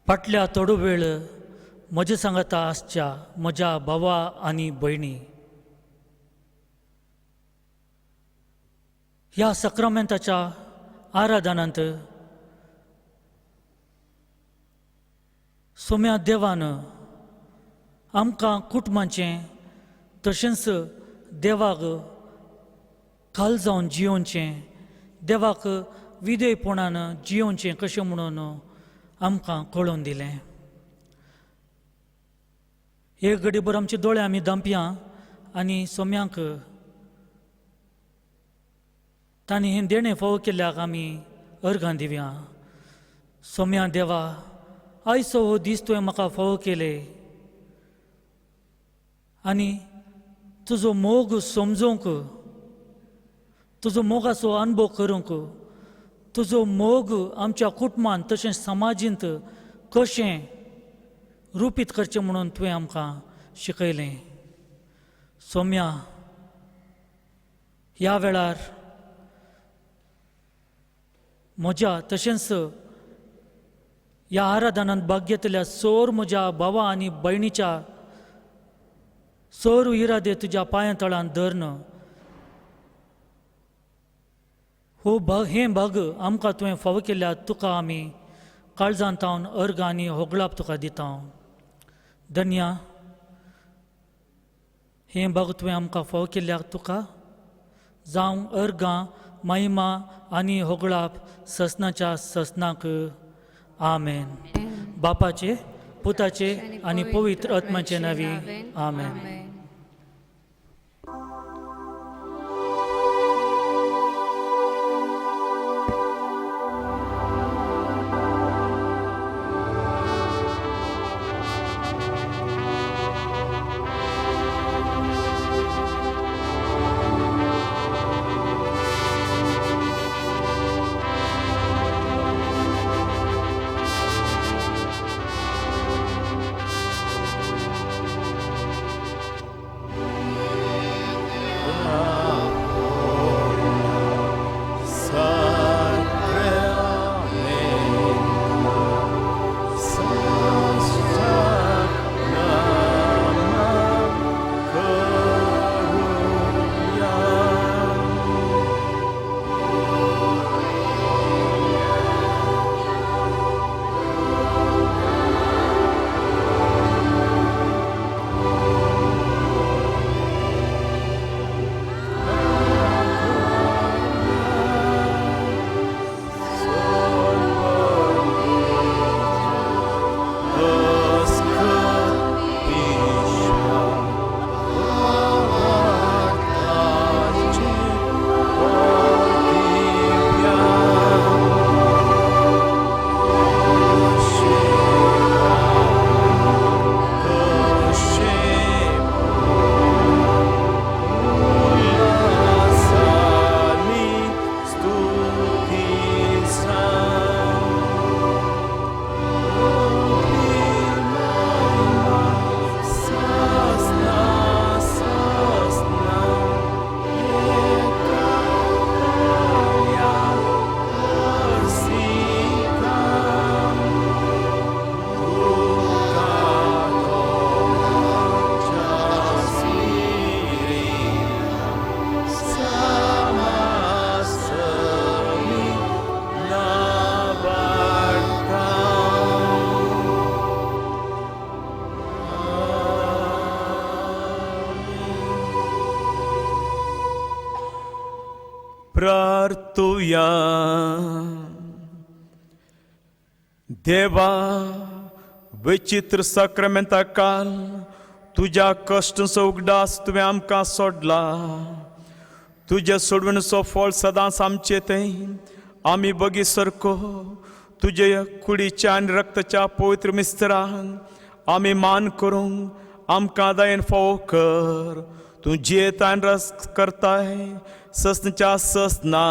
फाटल्या थोडो वेळ म्हजे सांगाता आसच्या म्हज्या भावा आनी भयणी, ह्या सक्रामेंताच्या आराधनांत सोम्या देवान आमकां कुटुंबाचें, तशेंच देवाक खाल जावन जियोवचें, देवाक विधेयपणान जियोवचें कशें म्हणून आमकां कळोवन दिलें. एक घडीभर आमचे दोळे आमी धांपया आनी सोम्यांक तांणी हें देणें फावो केल्ल्याक आमी अर्घां दिवया. सोम्या देवा, आयचो हो दीस तुवें म्हाका फावो केले आनी तुजो मोग समजूंक, तुजो मोगाचो अनुभव करूंक, तुजो मोग आमच्या कुटुंबांत तशेंच समाजींत कशें रुपीत करचें म्हणून तुवें आमकां शिकयलें. सोम्या, ह्या वेळार म्हज्या तशेंच ह्या आराधनांत भाग घेतल्या सोर म्हज्या भावा आनी भयणीच्या सोर इरादे तुज्या पांया तळांत धरन. हें भाग आमकां तुवें फावो केल्ल्या तुका आमी काळजांतावन अर्घ आनी होगळाप तुका दिता. धन्या, हें भाग तुवें आमकां फावो केल्ल्याक तुका जावं अर्घां, महिमा आनी होगळाप ससनाच्या ससनाक. आमेन. बापाचे, पुताचे आनी पवित्र आत्म्याचे नांवी. आमेन. परतुया. देवा, विचित्र सक्रामेंता काल तुझ्या कष्टांचो उगडास तुवें आमकां सोडला. तुझे सोडवणेचो फळ सदांच आमचे तें आमी बगी सरको तुजे कुडीच्या आनी रक्ताच्या पवित्र मिस्त्रांक आमी मान करूंक आमकां दयेन फावो कर. तूं जियेता आनी रस करताय ससनाच्या ससना.